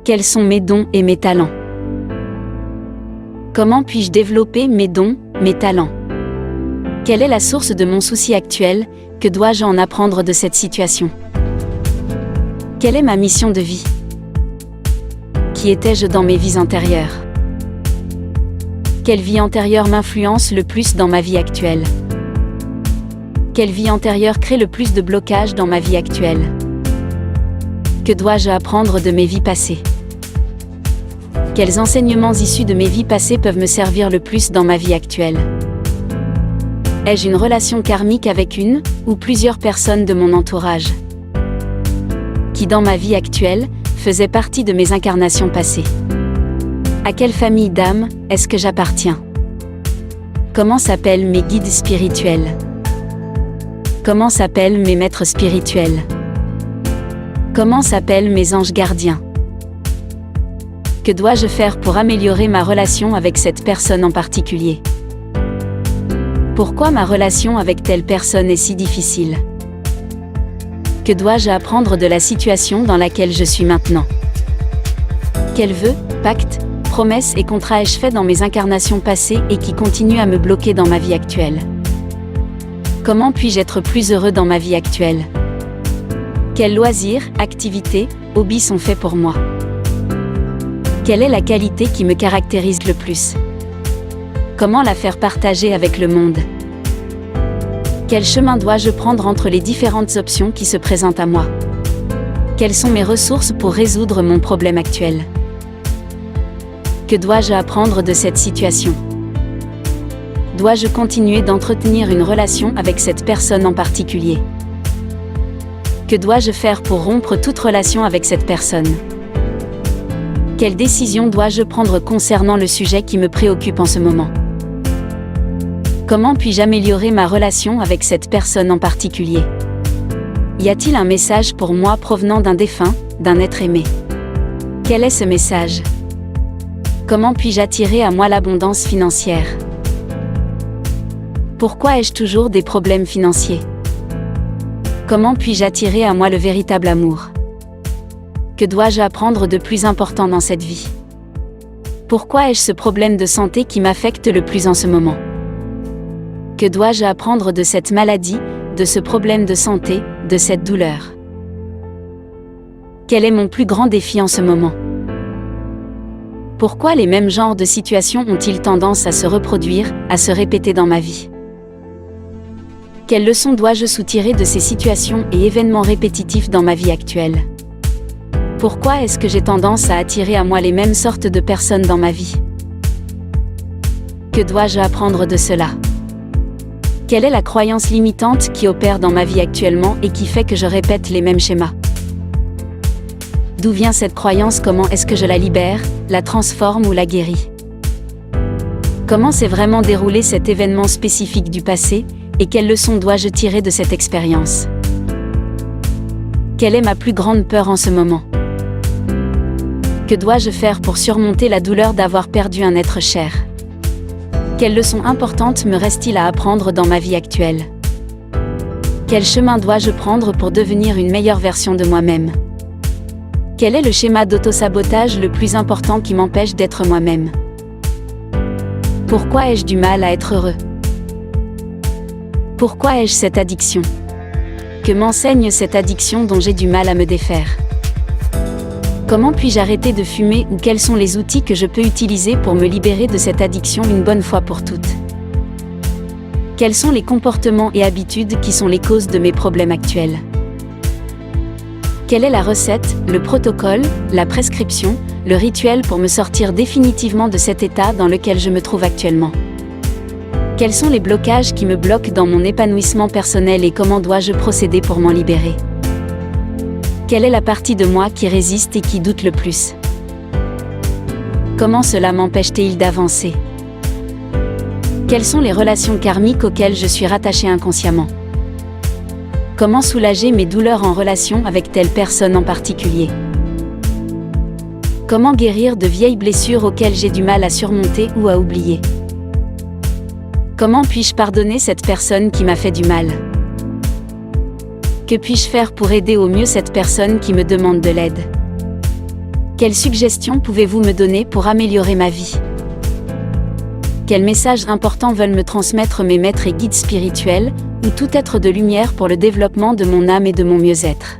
Quels sont mes dons et mes talents? Comment puis-je développer mes dons, mes talents? Quelle est la source de mon souci actuel? Que dois-je en apprendre de cette situation? Quelle est ma mission de vie? Qui étais-je dans mes vies antérieures? Quelle vie antérieure m'influence le plus dans ma vie actuelle? Quelle vie antérieure crée le plus de blocages dans ma vie actuelle? Que dois-je apprendre de mes vies passées? Quels enseignements issus de mes vies passées peuvent me servir le plus dans ma vie actuelle? Ai-je une relation karmique avec une ou plusieurs personnes de mon entourage qui, dans ma vie actuelle, faisaient partie de mes incarnations passées? À quelle famille d'âmes est-ce que j'appartiens? Comment s'appellent mes guides spirituels? Comment s'appellent mes maîtres spirituels? Comment s'appellent mes anges gardiens? Que dois-je faire pour améliorer ma relation avec cette personne en particulier? Pourquoi ma relation avec telle personne est si difficile? Que dois-je apprendre de la situation dans laquelle je suis maintenant? Quels vœux, pactes, promesses et contrats ai-je fait dans mes incarnations passées et qui continuent à me bloquer dans ma vie actuelle? Comment puis-je être plus heureux dans ma vie actuelle? Quels loisirs, activités, hobbies sont faits pour moi? Quelle est la qualité qui me caractérise le plus? Comment la faire partager avec le monde? Quel chemin dois-je prendre entre les différentes options qui se présentent à moi? Quelles sont mes ressources pour résoudre mon problème actuel? Que dois-je apprendre de cette situation? Dois-je continuer d'entretenir une relation avec cette personne en particulier? Que dois-je faire pour rompre toute relation avec cette personne? Quelle décision dois-je prendre concernant le sujet qui me préoccupe en ce moment? Comment puis-je améliorer ma relation avec cette personne en particulier? Y a-t-il un message pour moi provenant d'un défunt, d'un être aimé? Quel est ce message? Comment puis-je attirer à moi l'abondance financière? Pourquoi ai-je toujours des problèmes financiers? Comment puis-je attirer à moi le véritable amour? Que dois-je apprendre de plus important dans cette vie? Pourquoi ai-je ce problème de santé qui m'affecte le plus en ce moment? Que dois-je apprendre de cette maladie, de ce problème de santé, de cette douleur? Quel est mon plus grand défi en ce moment? Pourquoi les mêmes genres de situations ont-ils tendance à se reproduire, à se répéter dans ma vie? Quelles leçons dois-je soutirer de ces situations et événements répétitifs dans ma vie actuelle? Pourquoi est-ce que j'ai tendance à attirer à moi les mêmes sortes de personnes dans ma vie? Que dois-je apprendre de cela? Quelle est la croyance limitante qui opère dans ma vie actuellement et qui fait que je répète les mêmes schémas? D'où vient cette croyance? Comment est-ce que je la libère, la transforme ou la guéris? Comment s'est vraiment déroulé cet événement spécifique du passé, et quelles leçons dois-je tirer de cette expérience? Quelle est ma plus grande peur en ce moment? Que dois-je faire pour surmonter la douleur d'avoir perdu un être cher? Quelles leçons importantes me reste-t-il à apprendre dans ma vie actuelle? Quel chemin dois-je prendre pour devenir une meilleure version de moi-même? Quel est le schéma d'autosabotage le plus important qui m'empêche d'être moi-même? Pourquoi ai-je du mal à être heureux? Pourquoi ai-je cette addiction? Que m'enseigne cette addiction dont j'ai du mal à me défaire? Comment puis-je arrêter de fumer ou quels sont les outils que je peux utiliser pour me libérer de cette addiction une bonne fois pour toutes? Quels sont les comportements et habitudes qui sont les causes de mes problèmes actuels? Quelle est la recette, le protocole, la prescription, le rituel pour me sortir définitivement de cet état dans lequel je me trouve actuellement? Quels sont les blocages qui me bloquent dans mon épanouissement personnel et comment dois-je procéder pour m'en libérer? Quelle est la partie de moi qui résiste et qui doute le plus? Comment cela m'empêche-t-il d'avancer? Quelles sont les relations karmiques auxquelles je suis rattachée inconsciemment? Comment soulager mes douleurs en relation avec telle personne en particulier? Comment guérir de vieilles blessures auxquelles j'ai du mal à surmonter ou à oublier? Comment puis-je pardonner cette personne qui m'a fait du mal? Que puis-je faire pour aider au mieux cette personne qui me demande de l'aide? Quelles suggestions pouvez-vous me donner pour améliorer ma vie? Quels messages importants veulent me transmettre mes maîtres et guides spirituels, ou tout être de lumière pour le développement de mon âme et de mon mieux-être?